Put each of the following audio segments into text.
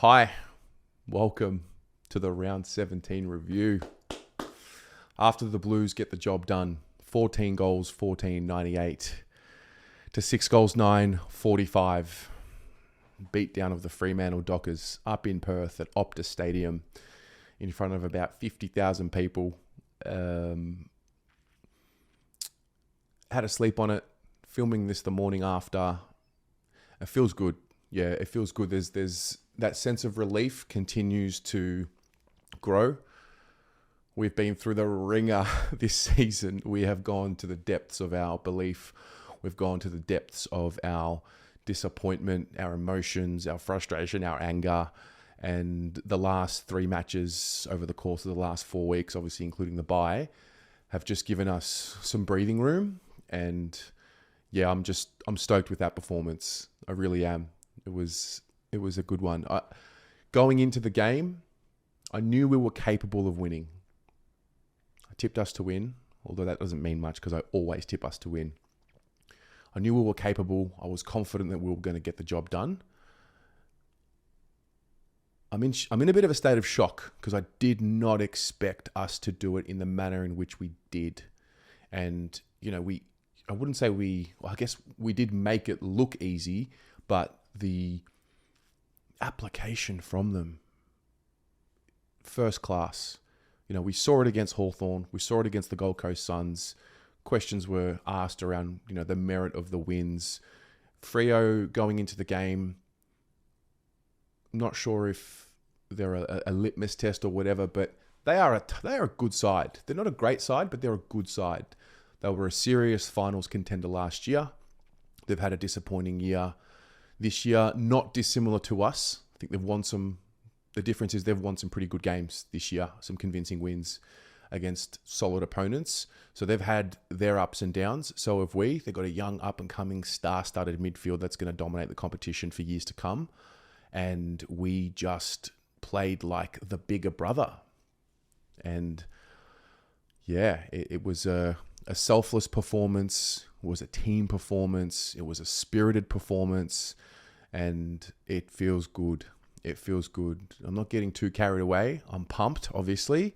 Hi, welcome to the round 17 review. After the Blues get the job done, 14 goals, 14.98 to 6 goals, 9.45. Beat down of the Fremantle Dockers up in Perth at Optus Stadium in front of about 50,000 people. Had a sleep on it, filming this the morning after. It feels good. Yeah, it feels good. There's that sense of relief continues to grow. We've been through the ringer this season. We have gone to the depths of our belief. We've gone to the depths of our disappointment, our emotions, our frustration, our anger. And the last 3 matches over the course of the last 4 weeks, obviously including the bye, have just given us some breathing room. And yeah, I'm stoked with that performance. I really am. It was a good one. Going into the game, I knew we were capable of winning. I tipped us to win, although that doesn't mean much because I always tip us to win. I knew we were capable. I was confident that we were going to get the job done. I'm in a bit of a state of shock because I did not expect us to do it in the manner in which we did. And, I guess we did make it look easy, but the application from them, first class. We saw it against Hawthorn. We saw it against the Gold Coast Suns. Questions were asked around, the merit of the wins. Freo going into the game, I'm not sure if they're a litmus test or whatever, but they are a good side. They're not a great side, but they're a good side. They were a serious finals contender last year. They've had a disappointing year this year, not dissimilar to us. I think the difference is they've won some pretty good games this year, some convincing wins against solid opponents. So they've had their ups and downs. So have we. They've got a young up-and-coming star-studded midfield that's going to dominate the competition for years to come. And we just played like the bigger brother. And yeah, it was a selfless performance. It was a team performance. It was a spirited performance. And it feels good. It feels good. I'm not getting too carried away. I'm pumped, obviously.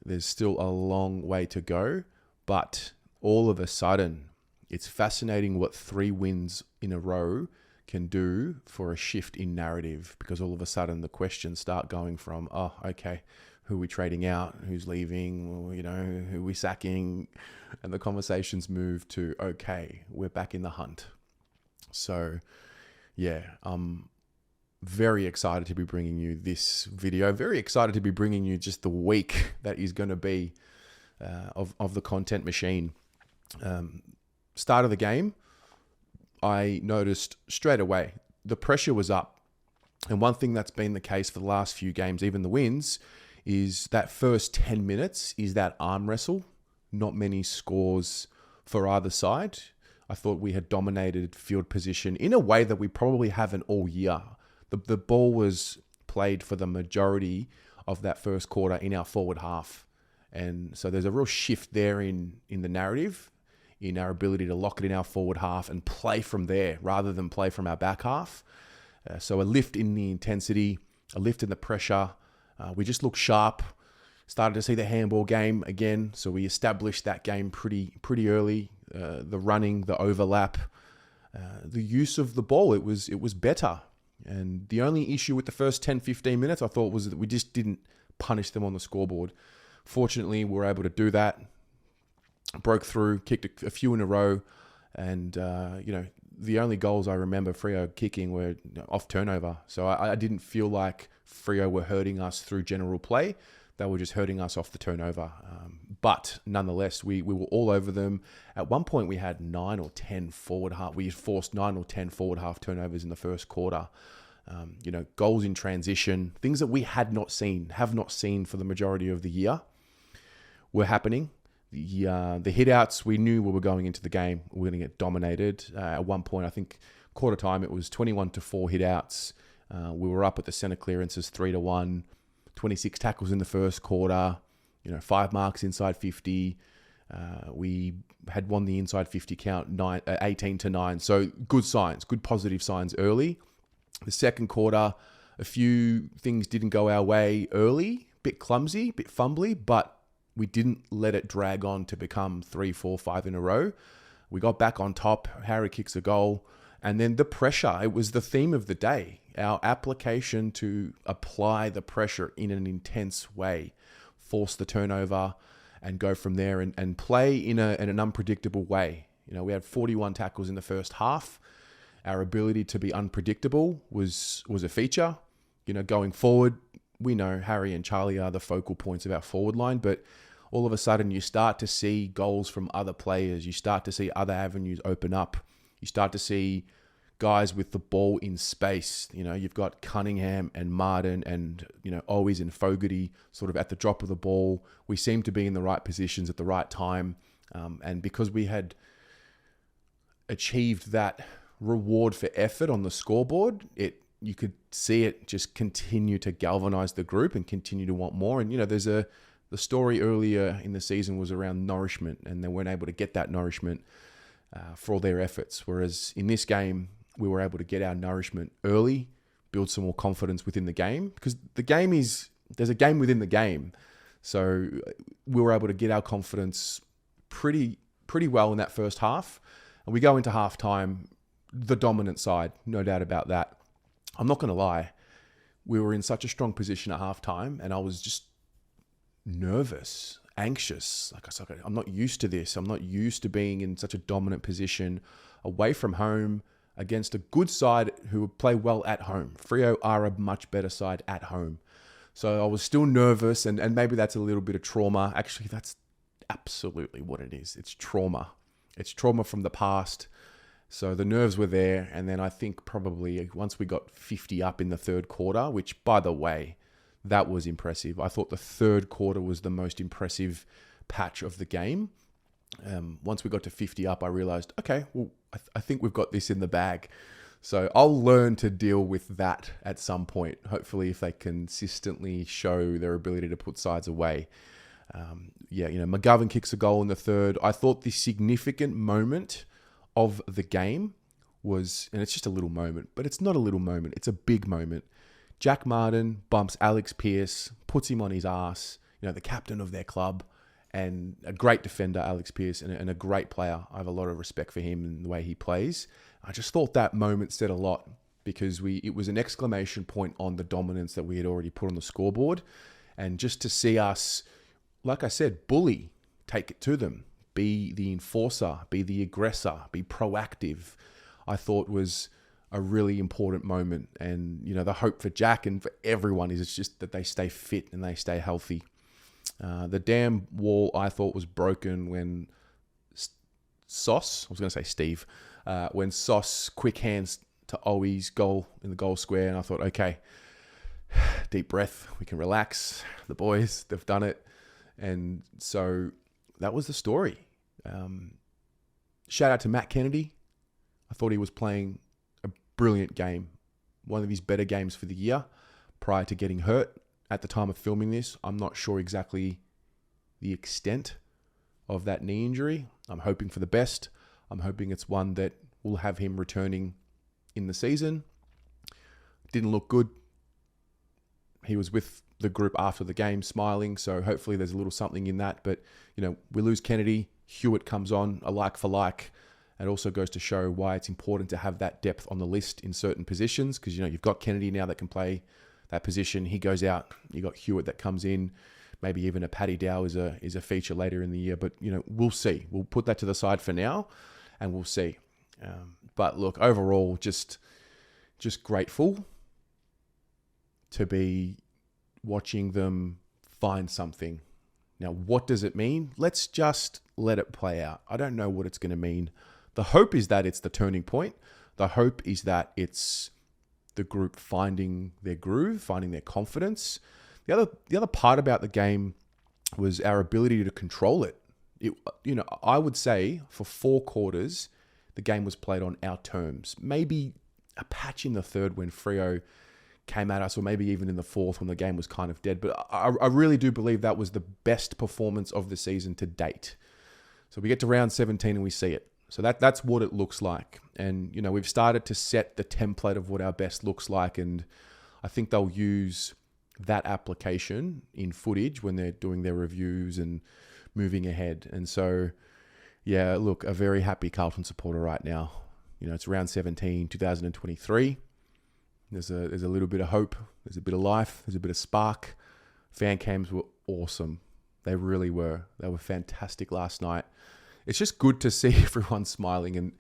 There's still a long way to go. But all of a sudden, it's fascinating what 3 wins in a row can do for a shift in narrative. Because all of a sudden, the questions start going from, who are we trading out? Who's leaving? Who are we sacking? And the conversations move to, okay, we're back in the hunt. So, yeah, I'm very excited to be bringing you this video. Very excited to be bringing you just the week that is going to be of the content machine. Start of the game, I noticed straight away the pressure was up. And one thing that's been the case for the last few games, even the wins, is that first 10 minutes is that arm wrestle. Not many scores for either side. I thought we had dominated field position in a way that we probably haven't all year. The ball was played for the majority of that first quarter in our forward half. And so there's a real shift there in the narrative, in our ability to lock it in our forward half and play from there rather than play from our back half. So a lift in the intensity, a lift in the pressure. We just looked sharp. Started to see the handball game again. So we established that game pretty early. The running, the overlap, the use of the ball, it was better. And the only issue with the first 10, 15 minutes, I thought, was that we just didn't punish them on the scoreboard. Fortunately, we were able to do that. Broke through, kicked a few in a row. And, the only goals I remember Freo kicking were off turnover. So I didn't feel like Freo were hurting us through general play. They were just hurting us off the turnover. But nonetheless, we were all over them. At one point, we had 9 or 10 forward half. We forced 9 or 10 forward half turnovers in the first quarter. Goals in transition, things that we have not seen for the majority of the year, were happening. The hit-outs, we knew we were going into the game. We were going to get dominated. At one point, I think quarter time, it was 21-4 hit-outs. We were up at the centre clearances 3-1. 26 tackles in the first quarter, 5 marks inside 50. We had won the inside 50 count 18-9. So good signs, good positive signs early. The second quarter, A few things didn't go our way early, bit clumsy, bit fumbly, but we didn't let it drag on to become 3, 4, 5 in a row. We got back on top. Harry kicks a goal. And then the pressure, it was the theme of the day. Our application to apply the pressure in an intense way, force the turnover and go from there and play in an unpredictable way. You know, we had 41 tackles in the first half. Our ability to be unpredictable was a feature. You know, going forward, we know Harry and Charlie are the focal points of our forward line, but all of a sudden you start to see goals from other players. You start to see other avenues open up. You start to see guys with the ball in space. You know, you've got Cunningham and Martin and, you know, Owies and Fogarty sort of at the drop of the ball. We seem to be in the right positions at the right time. And because we had achieved that reward for effort on the scoreboard, you could see it just continue to galvanize the group and continue to want more. And, you know, the story earlier in the season was around nourishment, and they weren't able to get that nourishment for all their efforts. Whereas in this game, we were able to get our nourishment early, build some more confidence within the game, because there's a game within the game. So we were able to get our confidence pretty well in that first half. And we go into halftime, the dominant side, no doubt about that. I'm not going to lie. We were in such a strong position at halftime, and I was just nervous, anxious. Like I said, I'm not used to this. I'm not used to being in such a dominant position away from home against a good side who play well at home. Freo are a much better side at home. So I was still nervous, and maybe that's a little bit of trauma. Actually, that's absolutely what it is. It's trauma. It's trauma from the past. So the nerves were there. And then I think probably once we got 50 up in the third quarter, which, by the way, that was impressive. I thought the third quarter was the most impressive patch of the game. Once we got to 50 up, I realized, okay, well, I think we've got this in the bag. So I'll learn to deal with that at some point. Hopefully, if they consistently show their ability to put sides away. McGovern kicks a goal in the third. I thought the significant moment of the game was, and it's just a little moment, but it's not a little moment. It's a big moment. Jack Martin bumps Alex Pearce, puts him on his ass, you know, the captain of their club, and a great defender, Alex Pearce, and a great player. I have a lot of respect for him and the way he plays. I just thought that moment said a lot, because it was an exclamation point on the dominance that we had already put on the scoreboard. And just to see us, like I said, bully, take it to them, be the enforcer, be the aggressor, be proactive, I thought was a really important moment. And, you know, the hope for Jack and for everyone is just that they stay fit and they stay healthy. The damn wall, I thought, was broken when when Sauce quick hands to Owies goal in the goal square. And I thought, okay, deep breath, we can relax. The boys, they've done it. And so that was the story. Shout out to Matt Kennedy. I thought he was playing a brilliant game. One of his better games for the year prior to getting hurt. At the time of filming this, I'm not sure exactly the extent of that knee injury. I'm hoping for the best. I'm hoping it's one that will have him returning in the season. Didn't look good. He was with the group after the game smiling, so hopefully there's a little something in that. But, you know, we lose Kennedy. Hewitt comes on, a like for like. It also goes to show why it's important to have that depth on the list in certain positions, because, you know, you've got Kennedy now that can play that position. He goes out. You got Hewitt that comes in. Maybe even a Paddy Dow is a feature later in the year. But, you know, we'll see. We'll put that to the side for now, and we'll see. But look, overall, just grateful to be watching them find something. Now, what does it mean? Let's just let it play out. I don't know what it's going to mean. The hope is that it's the turning point. The hope is that it's the group finding their groove, finding their confidence. The other part about the game was our ability to control it. I would say for 4 quarters, the game was played on our terms. Maybe a patch in the third when Freo came at us, or maybe even in the fourth when the game was kind of dead. But I really do believe that was the best performance of the season to date. So we get to round 17 and we see it. So that's what it looks like. And, you know, we've started to set the template of what our best looks like. And I think they'll use that application in footage when they're doing their reviews and moving ahead. And so, yeah, look, a very happy Carlton supporter right now. You know, it's round 17, 2023. There's a little bit of hope. There's a bit of life. There's a bit of spark. Fan cams were awesome. They really were. They were fantastic last night. It's just good to see everyone smiling. And,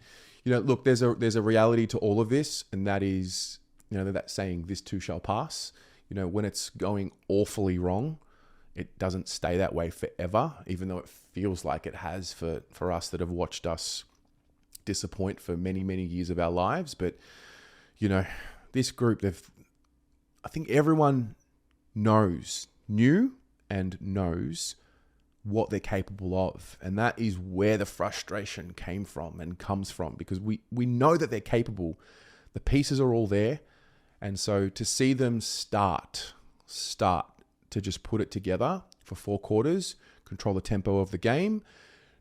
you know, look, there's a reality to all of this, and that is, you know, that saying, this too shall pass. You know, when it's going awfully wrong, it doesn't stay that way forever, even though it feels like it has for us that have watched us disappoint for many, many years of our lives. But, you know, this group, I think everyone knew and knows what they're capable of. And that is where the frustration came from and comes from, because we know that they're capable. The pieces are all there. And so to see them start to just put it together for 4 quarters, control the tempo of the game,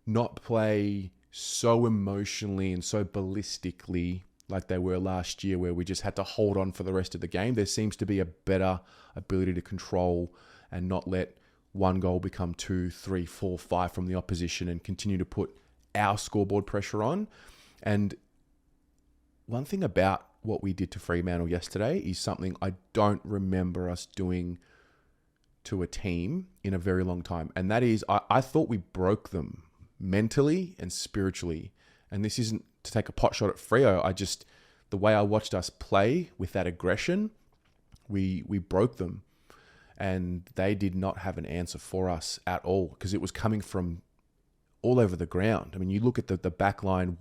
not play so emotionally and so ballistically like they were last year, where we just had to hold on for the rest of the game. There seems to be a better ability to control and not let one goal become 2, 3, 4, 5 from the opposition, and continue to put our scoreboard pressure on. And one thing about what we did to Fremantle yesterday is something I don't remember us doing to a team in a very long time. And that is, I thought we broke them mentally and spiritually. And this isn't to take a pot shot at Freo. The way I watched us play with that aggression, we broke them. And they did not have an answer for us at all, because it was coming from all over the ground. I mean, you look at the back line,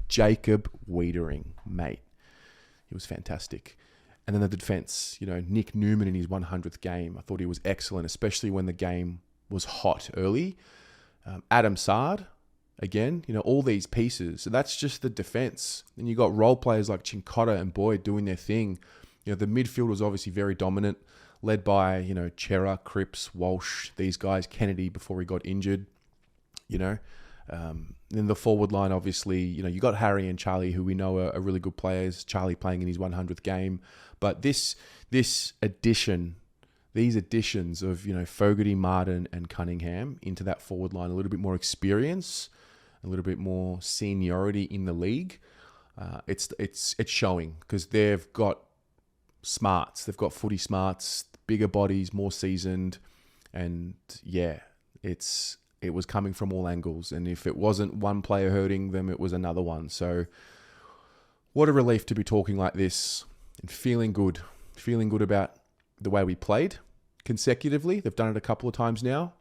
Jacob Wiedering, mate. He was fantastic. And then the defense, you know, Nick Newman in his 100th game, I thought he was excellent, especially when the game was hot early. Adam Sard, again, you know, all these pieces. So that's just the defense. And you got role players like Chincotta and Boyd doing their thing. You know, the midfield was obviously very dominant, led by, you know, Chera, Cripps, Walsh, these guys, Kennedy before he got injured, you know. In the forward line, obviously, you know, you got Harry and Charlie, who we know are really good players. Charlie playing in his 100th game. But these additions of, you know, Fogarty, Martin and Cunningham into that forward line, a little bit more experience, a little bit more seniority in the league, it's showing, because they've got smarts. They've got footy smarts, bigger bodies, more seasoned. And yeah, it was coming from all angles. And if it wasn't one player hurting them, it was another one. So what a relief to be talking like this and feeling good about the way we played consecutively. They've done it a couple of times now.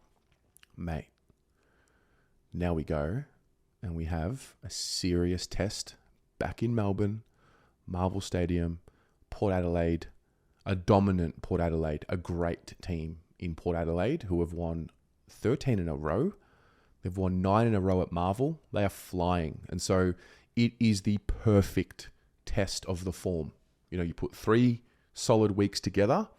Mate, now we go and we have a serious test back in Melbourne, Marvel Stadium, Port Adelaide, a dominant Port Adelaide, a great team in Port Adelaide who have won 13 in a row. They've won 9 in a row at Marvel. They are flying. And so it is the perfect test of the form. You know, you put 3 solid weeks together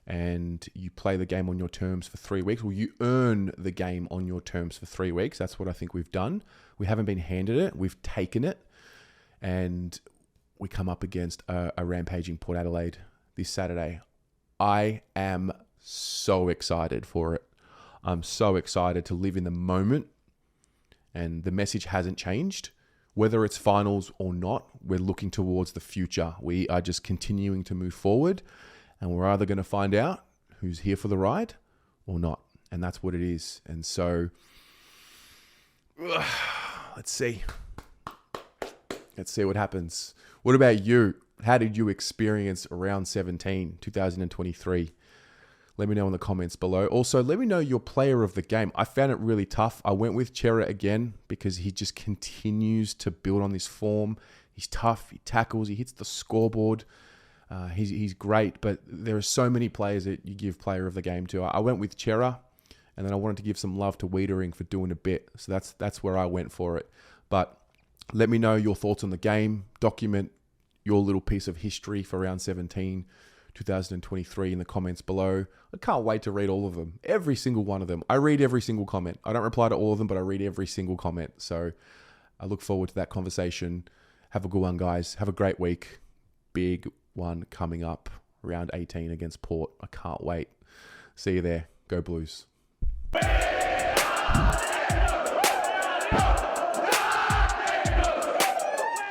and you play the game on your terms for 3 weeks. Well, you earn the game on your terms for 3 weeks. That's what I think we've done. We haven't been handed it. We've taken it. And we come up against a rampaging Port Adelaide this Saturday. I am so excited for it. I'm so excited to live in the moment. And the message hasn't changed. Whether it's finals or not, we're looking towards the future. We are just continuing to move forward. And we're either going to find out who's here for the ride or not. And that's what it is. And so, let's see. Let's see what happens. What about you? How did you experience round 17, 2023? Let me know in the comments below. Also, let me know your player of the game. I found it really tough. I went with Chera again because he just continues to build on this form. He's tough. He tackles. He hits the scoreboard. He's great. But there are so many players that you give player of the game to. I went with Chera, and then I wanted to give some love to Wiedering for doing a bit. So that's where I went for it. But let me know your thoughts on the game. Document your little piece of history for round 17, 2023 in the comments below. I can't wait to read all of them. Every single one of them. I read every single comment. I don't reply to all of them, but I read every single comment. So I look forward to that conversation. Have a good one, guys. Have a great week. Big one coming up, round 18 against Port. I can't wait. See you there. Go Blues.